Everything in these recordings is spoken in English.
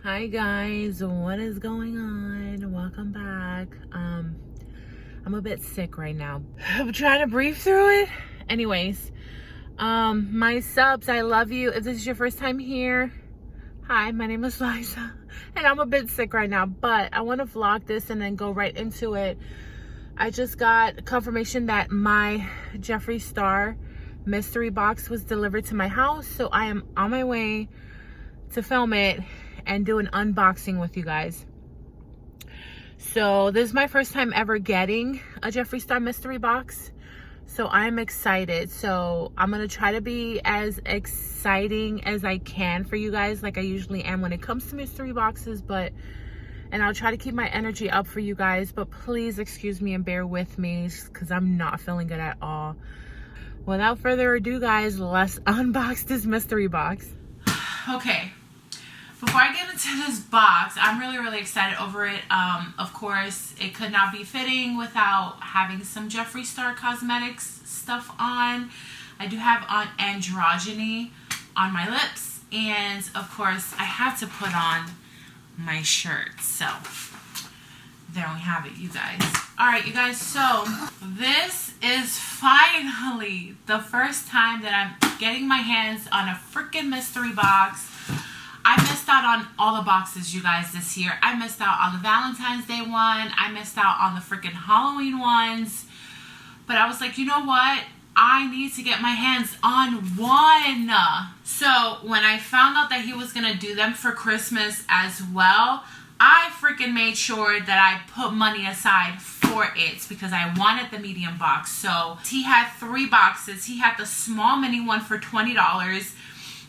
Hi guys, what is going on? Welcome back. I'm a bit sick right now. I'm trying to breathe through it. Anyways, my subs, I love you. If this is your first time here, hi, my name is Liza, and I'm a bit sick right now, but I want to vlog this and then go right into it. I just got confirmation that my Jeffree Star mystery box was delivered to my house, so I am on my way to film it and do an unboxing with you guys. So this is my first time ever getting a Jeffree Star mystery box, so I'm excited. So I'm gonna try to be as exciting as I can for you guys, like I usually am when it comes to mystery boxes, and I'll try to keep my energy up for you guys, but please excuse me and bear with me because I'm not feeling good at all. Without further ado, guys, let's unbox this mystery box. Okay, before I get into this box, I'm really excited over it. Of course, it could not be fitting without having some Jeffree Star Cosmetics stuff on. I do have on androgyny on my lips, and of course, I have to put on my shirt. So there we have it, you guys. All right, you guys, so this is finally the first time that I'm getting my hands on a freaking mystery box. I missed out on all the boxes, you guys, this year. I missed out on the Valentine's Day one. I missed out on the freaking Halloween ones. But I was like, you know what? I need to get my hands on one. So when I found out that he was going to do them for Christmas as well, I freaking made sure that I put money aside for it because I wanted the medium box. So he had 3 boxes. He had the small mini one for $20,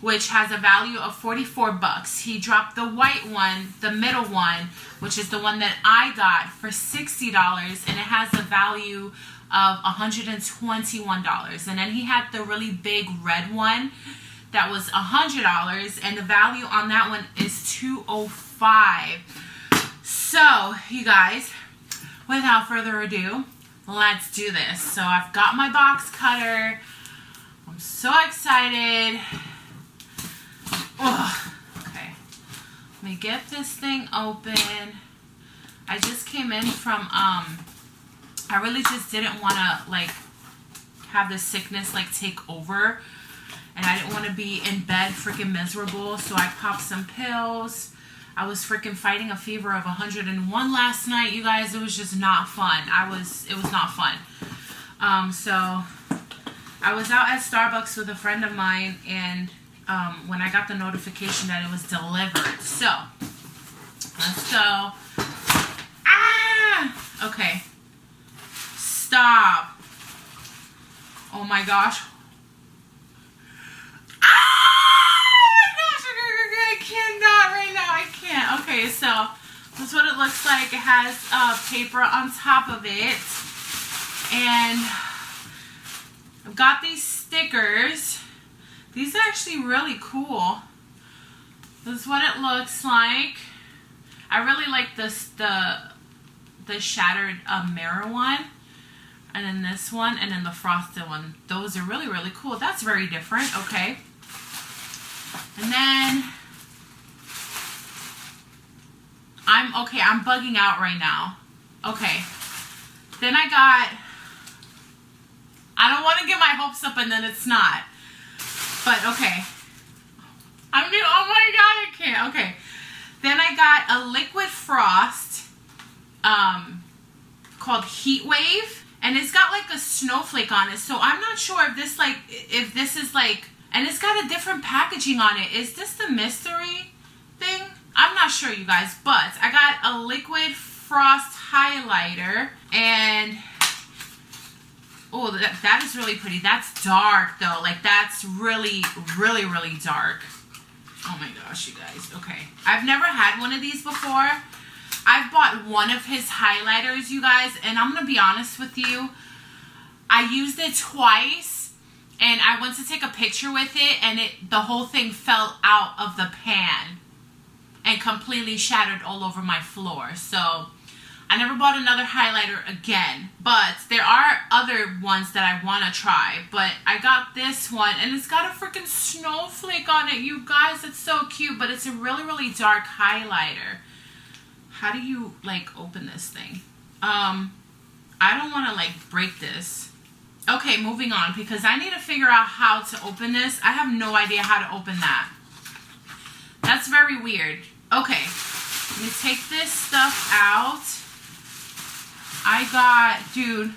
which has a value of 44 bucks. He dropped the white one, the middle one, which is the one that I got, for $60, and it has a value of $121. And then he had the really big red one that was $100, and the value on that one is $205. So, you guys, without further ado, let's do this. So I've got my box cutter. I'm so excited. Oh, okay. Let me get this thing open. I just came in from, I really just didn't want to, like, have the sickness, like, take over. And I didn't want to be in bed freaking miserable. So I popped some pills. I was freaking fighting a fever of 101 last night, you guys. It was just not fun. It was not fun. So I was out at Starbucks with a friend of mine, and when I got the notification that it was delivered. So, let's go. Ah! Okay. Stop. Oh my gosh. I cannot right now. I can't. Okay, so that's what it looks like. It has paper on top of it. And I've got these stickers. These are actually really cool. This is what it looks like. I really like this, the shattered mirror one. And then this one, and then the frosted one. Those are really cool. That's very different. Okay. And then I'm bugging out right now. Okay. Then I don't want to get my hopes up and then it's not. But okay. Oh my god, I can't. Okay. Then I got a liquid frost called Heat Wave, and it's got like a snowflake on it. So I'm not sure if this is like, and it's got a different packaging on it. Is this the mystery thing? I'm not sure, you guys, but I got a liquid frost highlighter, and oh, that is really pretty. That's dark though. Like, that's really dark. Oh my gosh, you guys. Okay. I've never had one of these before. I've bought one of his highlighters, you guys, and I'm going to be honest with you. I used it twice, and I went to take a picture with it, and the whole thing fell out of the pan and completely shattered all over my floor. So I never bought another highlighter again, but there are other ones that I want to try. But I got this one, and it's got a freaking snowflake on it, you guys. It's so cute, but it's a really, really dark highlighter. How do you, like, open this thing? I don't want to, like, break this. Okay, moving on, because I need to figure out how to open this. I have no idea how to open that. That's very weird. Okay, let me take this stuff out. I got, dude.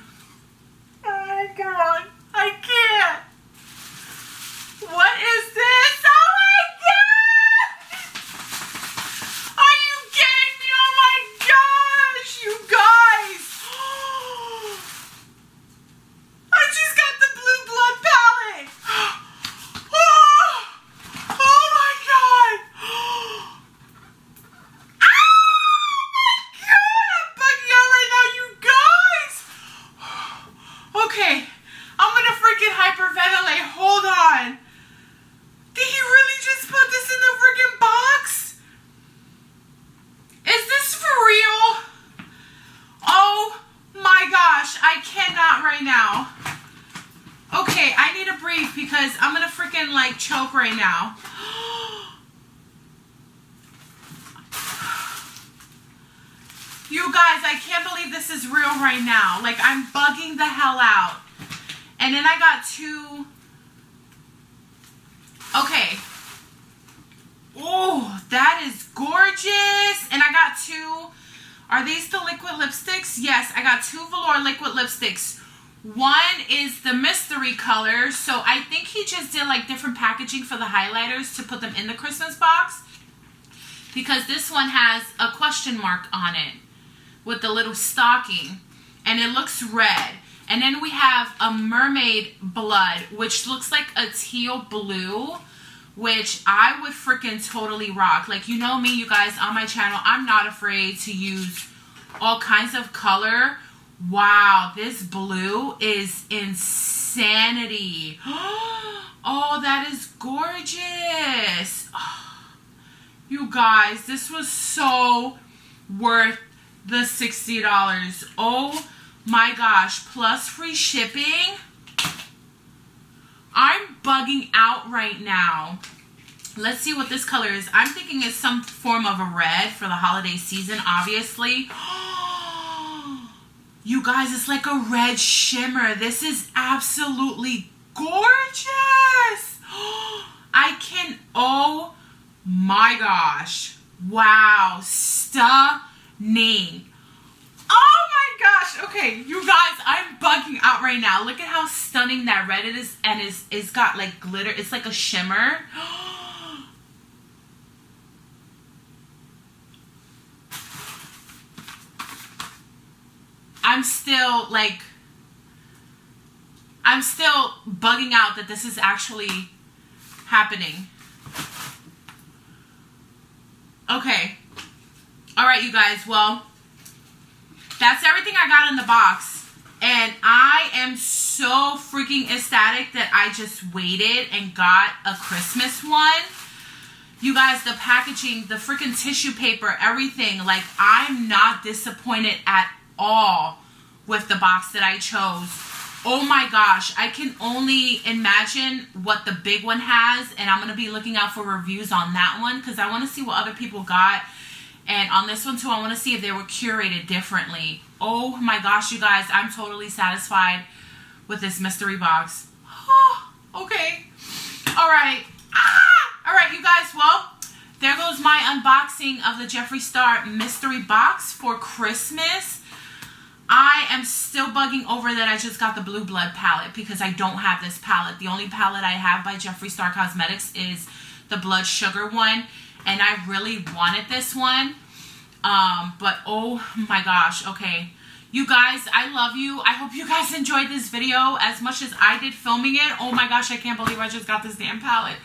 Oh my God, I can't. What is this? Oh my God! Are you kidding me? Oh my gosh, you guys. I just got the Blue Blood palette. Oh my God. Okay, I'm gonna freaking hyperventilate. Hold on. Did he really just put this in the freaking box? Is this for real? Oh my gosh, I cannot right now. Okay, I need to breathe because I'm gonna freaking like choke right now. You guys, I can't believe this is real right now. Like, I'm bugging the hell out. And then I got two. Okay. Oh, that is gorgeous. And I got two. Are these the liquid lipsticks? Yes, I got two velour liquid lipsticks. One is the mystery color. So I think he just did like different packaging for the highlighters to put them in the Christmas box. Because this one has a question mark on it with the little stocking, and it looks red. And then we have a mermaid blood, which looks like a teal blue, which I would freaking totally rock. Like, you know me, you guys, on my channel, I'm not afraid to use all kinds of color. Wow, this blue is insanity. Oh, that is gorgeous. Oh, you guys, this was so worth the $60. Oh my gosh, plus free shipping. I'm bugging out right now. Let's see what this color is. I'm thinking it's some form of a red for the holiday season, obviously. You guys, it's like a red shimmer. This is absolutely gorgeous. I can, oh my gosh. Wow, stunning. Oh my gosh. Okay, you guys, I'm bugging out right now. Look at how stunning that red it is, and it's got like glitter. It's like a shimmer. I'm still bugging out that this is actually happening. Okay. All right, you guys. Well, that's everything I got in the box. And I am so freaking ecstatic that I just waited and got a Christmas one. You guys, the packaging, the freaking tissue paper, everything. Like, I'm not disappointed at all with the box that I chose. Oh my gosh, I can only imagine what the big one has, and I'm going to be looking out for reviews on that one because I want to see what other people got. And on this one too, I want to see if they were curated differently. Oh my gosh, you guys, I'm totally satisfied with this mystery box. Oh, okay. All right. All right, you guys, well, there goes my unboxing of the Jeffree Star mystery box for Christmas. I am still bugging over that I just got the Blue Blood palette because I don't have this palette. The only palette I have by Jeffree Star Cosmetics is the Blood Sugar one, and I really wanted this one. But oh my gosh, okay. You guys, I love you. I hope you guys enjoyed this video as much as I did filming it. Oh my gosh, I can't believe I just got this damn palette.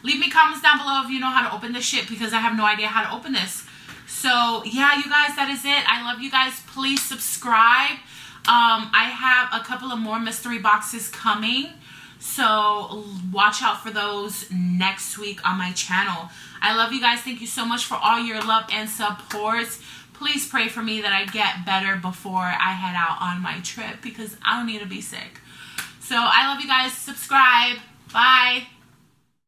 Leave me comments down below if you know how to open this shit because I have no idea how to open this. So yeah, you guys, that is it. I love you guys. Please subscribe. I have a couple of more mystery boxes coming, so watch out for those next week on my channel. I love you guys. Thank you so much for all your love and support. please pray for me that I get better before I head out on my trip, because I don't need to be sick. So I love you guys. Subscribe. Bye.